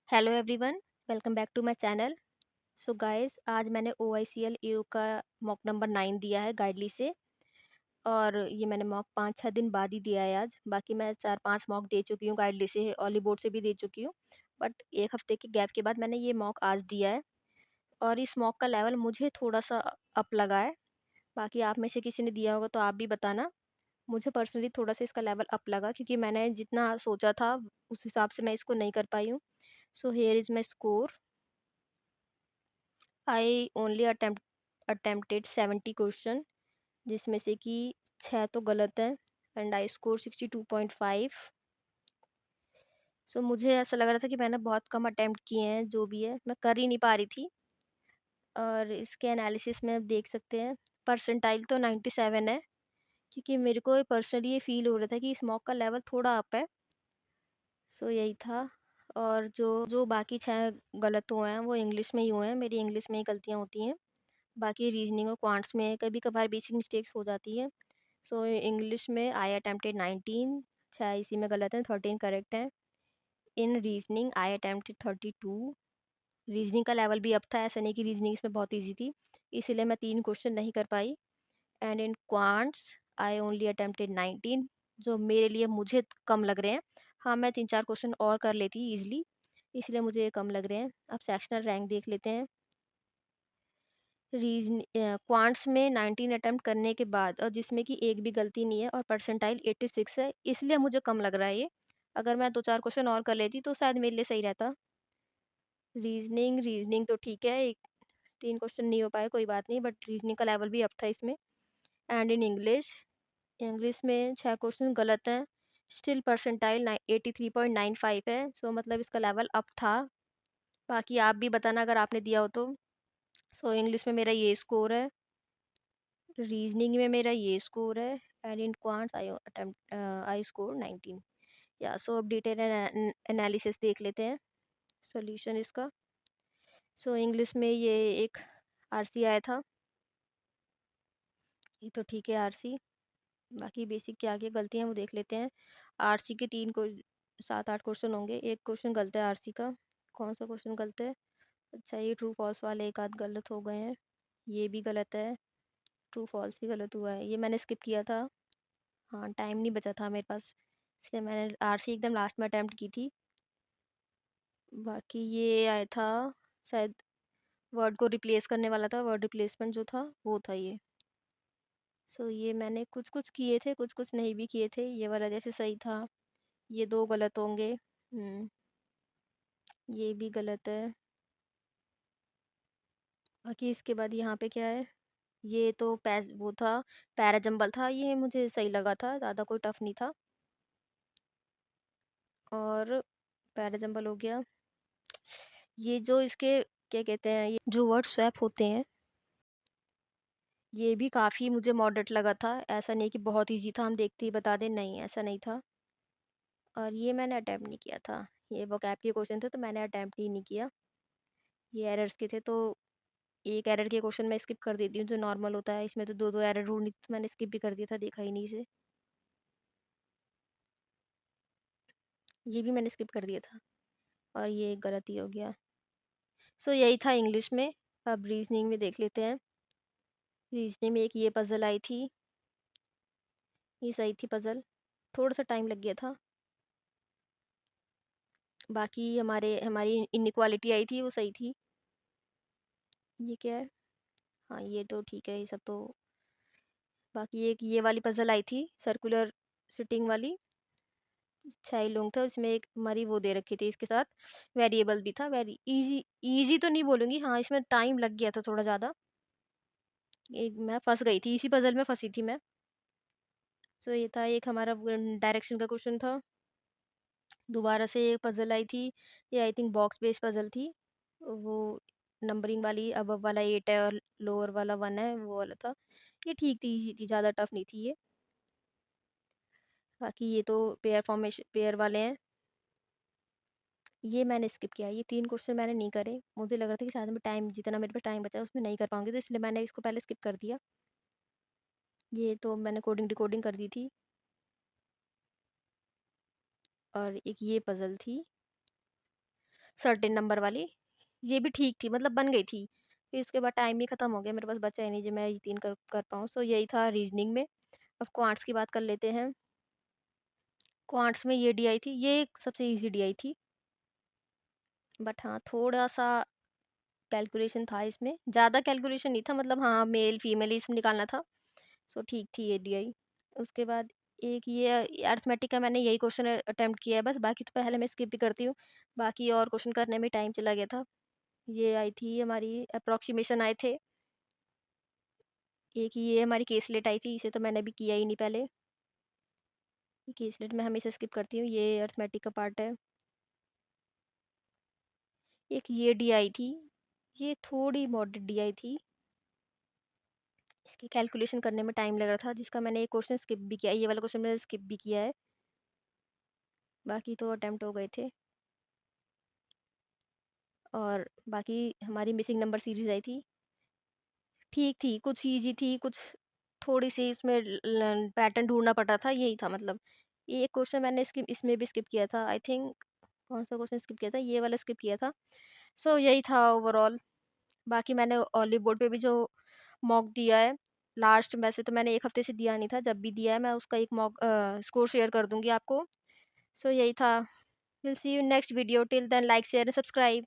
Hello everyone, welcome back to my channel. So guys, आज मैंने OICL AO का mock number 9 दिया है गाइडली से। और ये मैंने मॉक 5-6 दिन बाद ही दिया है आज। बाकी मैं 4-5 मॉक दे चुकी हूँ गाइडली से, ऑली बोर्ड से भी दे चुकी हूँ। बट 1 हफ्ते के गैप के बाद मैंने ये मॉक आज दिया है। और इस मॉक का लेवल मुझे थोड़ा-सा अप लगा है। बाकी आप में से किसी ने दिया होगा तो आप भी बताना। मुझे पर्सनली थोड़ा-सा इसका लेवल अप लगा क्योंकि मैंने जितना सोचा था उस हिसाब से मैं इसको नहीं कर पाई हूँ। So here is my score. I only attempted 70 question, जिसमें से कि 6 तो गलत हैं। And I score 62.5। सो मुझे ऐसा लग रहा था कि मैंने बहुत कम अटेम्प्ट किए हैं, जो भी है मैं कर ही नहीं पा रही थी। और इसके एनालिसिस में आप देख सकते हैं, परसेंटाइल तो 97 है, क्योंकि मेरे को पर्सनली ये फील हो रहा था कि इस मॉक का लेवल थोड़ा अप है। सो यही था। और जो जो बाकी 6 गलत हुए हैं वो इंग्लिश में ही हुए हैं, मेरी इंग्लिश में ही गलतियाँ होती हैं। बाकी रीजनिंग और क्वांट्स में कभी कभार बेसिक मिस्टेक्स हो जाती है। सो इंग्लिश में आई अटेम्प्टेड 19, 6 इसी में गलत हैं, 13 करेक्ट हैं। इन रीजनिंग आई अटेम्प्टेड 32। रीजनिंग का लेवल भी अप था, ऐसा नहीं कि रीजनिंग इसमें बहुत ईजी थी, इसीलिए मैं 3 क्वेश्चन नहीं कर पाई। And in quants I only attempted 19, जो मेरे लिए मुझे कम लग रहे हैं। हाँ, मैं 3-4 क्वेश्चन और कर लेती ईजिली, इसलिए मुझे ये कम लग रहे हैं। अब सेक्शनल रैंक देख लेते हैं। क्वांट्स में 19 अटेम्प्ट करने के बाद, और जिसमें कि एक भी गलती नहीं है, और परसेंटाइल 86 है, इसलिए मुझे कम लग रहा है ये। अगर मैं 2-4 क्वेश्चन और कर लेती तो शायद मेरे लिए सही रहता। रीजनिंग रीजनिंग तो ठीक है, एक 3 क्वेश्चन नहीं हो पाए, कोई बात नहीं, बट रीजनिंग का लेवल भी अप था इसमें। एंड इन इंग्लिश, इंग्लिश में 6 क्वेश्चन गलत हैं। स्टिल परसेंटाइल 83.95 है, सो मतलब इसका लेवल अप था। बाकी आप भी बताना अगर आपने दिया हो तो। सो इंग्लिश में मेरा ये स्कोर है, रीजनिंग में मेरा ये स्कोर है। And in quants I score 19। या सो अब डिटेल एनालिसिस देख लेते हैं, सॉल्यूशन इसका। सो इंग्लिश में ये एक आरसी आया था, ये तो ठीक है आरसी। बाकी बेसिक के आगे गलतियाँ वो देख लेते हैं। आरसी के 3 को 7-8 क्वेश्चन होंगे, एक क्वेश्चन गलत है आरसी का। कौन सा क्वेश्चन गलत है? अच्छा, ये ट्रू फॉल्स वाले एक आध गलत हो गए हैं, ये भी गलत है। ट्रू फॉल्स भी गलत हुआ है, ये मैंने स्किप किया था। हाँ, टाइम नहीं बचा था मेरे पास, इसलिए मैंने आरसी एकदम लास्ट में अटेम्प्ट की थी। बाकी ये आया था शायद, वर्ड को रिप्लेस करने वाला था, वर्ड रिप्लेसमेंट जो था वो था ये। सो ये मैंने कुछ कुछ किए थे, कुछ कुछ नहीं भी किए थे, ये वाला जैसे सही था। ये 2 गलत होंगे। ये भी गलत है। बाकी इसके बाद यहाँ पे क्या है? ये तो पैस वो था, पैराजंबल था, ये मुझे सही लगा था, ज़्यादा कोई टफ नहीं था। और पैराजंबल हो गया। ये जो इसके क्या कहते हैं, ये जो वर्ड स्वैप होते हैं, ये भी काफ़ी मुझे मॉडरेट लगा था। ऐसा नहीं कि बहुत इजी था, हम देखते ही बता दें, नहीं ऐसा नहीं था। और ये मैंने अटेम्प्ट नहीं किया था, ये वोकैब के क्वेश्चन थे तो मैंने अटेम्प्ट ही नहीं किया। ये एरर्स के थे, तो एक एरर के क्वेश्चन मैं स्किप कर देती हूँ जो नॉर्मल होता है, इसमें तो 2-2 एरर ढूँढनी थी तो मैंने स्किप भी कर दिया था, देखा ही नहीं इसे। ये भी मैंने स्किप कर दिया था, और ये एक गलती हो गया। सो यही था इंग्लिश में। अब रीजनिंग में देख लेते हैं। रीजनिंग में एक ये पजल आई थी, ये सही थी पजल, थोड़ा सा टाइम लग गया था। बाकी हमारी इनइक्वालिटी आई थी वो सही थी। ये क्या है? हाँ, ये तो ठीक है, ये सब तो। बाकी एक ये वाली पजल आई थी, सर्कुलर सिटिंग वाली, 6 ही लोग थे, उसमें एक हमारी वो दे रखी थी, इसके साथ वेरिएबल भी था। वेरी इजी, इजी तो नहीं बोलूँगी, हाँ इसमें टाइम लग गया था थोड़ा ज़्यादा। एक मैं फँस गई थी, इसी पजल में फँसी थी मैं। सो ये था एक हमारा डायरेक्शन का क्वेश्चन था। दोबारा से एक पजल आई थी, ये I think box based puzzle थी। वो नंबरिंग वाली, अबव वाला 8 है और लोअर वाला 1 है, वो वाला था। ये ठीक थी, इजी थी, ज़्यादा टफ नहीं थी ये। बाकी ये तो पेयर फॉर्मेशन, पेयर वाले हैं, ये मैंने स्किप किया। ये 3 क्वेश्चन मैंने नहीं करे, मुझे लग रहा था कि शायद मैं टाइम, जितना मेरे पास टाइम बचा है उसमें नहीं कर पाऊँगी, तो इसलिए मैंने इसको पहले स्किप कर दिया। ये तो मैंने कोडिंग डिकोडिंग कर दी थी। और एक ये पज़ल थी। सर्टेन नंबर वाली, ये भी ठीक थी मतलब बन गई थी। फिर उसके बाद टाइम ही खत्म हो गया, मेरे पास बचा ही नहीं जो मैं ये 3 कर कर पाऊँ। सो यही था रीज़निंग में। अब क्वांट्स की बात कर लेते हैं। क्वांट्स में ये डीआई थी, ये एक सबसे ईज़ी डीआई थी। बट हाँ, थोड़ा-सा कैलकुलेशन था इसमें, ज़्यादा कैलकुलेशन नहीं था मतलब हाँ, मेल फीमेल ही इसमें निकालना था। सो ठीक थी ये डीआई। उसके बाद एक ये अरिथमेटिक का मैंने यही क्वेश्चन अटेम्प्ट किया है बस, बाकी तो पहले मैं स्किप भी करती हूँ। बाकी और क्वेश्चन करने में टाइम चला गया था। ये आई थी हमारी अप्रॉक्सीमेशन आए थे। एक ये हमारी केसलेट आई थी, इसे तो मैंने अभी किया ही नहीं पहले। केसलेट मैं हमेशा स्किप करती हूँ, ये अरिथमेटिक का पार्ट है। एक ये डीआई थी, ये थोड़ी मॉडरेट डीआई थी। इसकी कैलकुलेशन करने में टाइम लग रहा था, जिसका मैंने एक क्वेश्चन स्किप भी किया है, ये वाला क्वेश्चन मैंने स्किप भी किया है। बाकी तो अटेम्प्ट हो गए थे। और बाकी हमारी मिसिंग नंबर सीरीज़ आई थी। ठीक थी, कुछ ईज़ी थी, कुछ थोड़ी-सी इसमें ल पैटर्न ढूँढना पड़ा था, यही था मतलब। ये एक क्वेश्चन मैंने स्किप इसमें भी स्किप किया था, आई थिंक कौन-सा क्वेश्चन स्किप किया था? ये वाला स्किप किया था। सो यही था ओवरऑल। बाकी मैंने ओलिव बोर्ड पे भी जो मॉक दिया है, लास्ट वैसे तो मैंने 1 हफ्ते से दिया नहीं था, जब भी दिया है मैं उसका एक मॉक स्कोर शेयर कर दूँगी आपको। सो यही था। Will see you in next video, till then like, share and subscribe.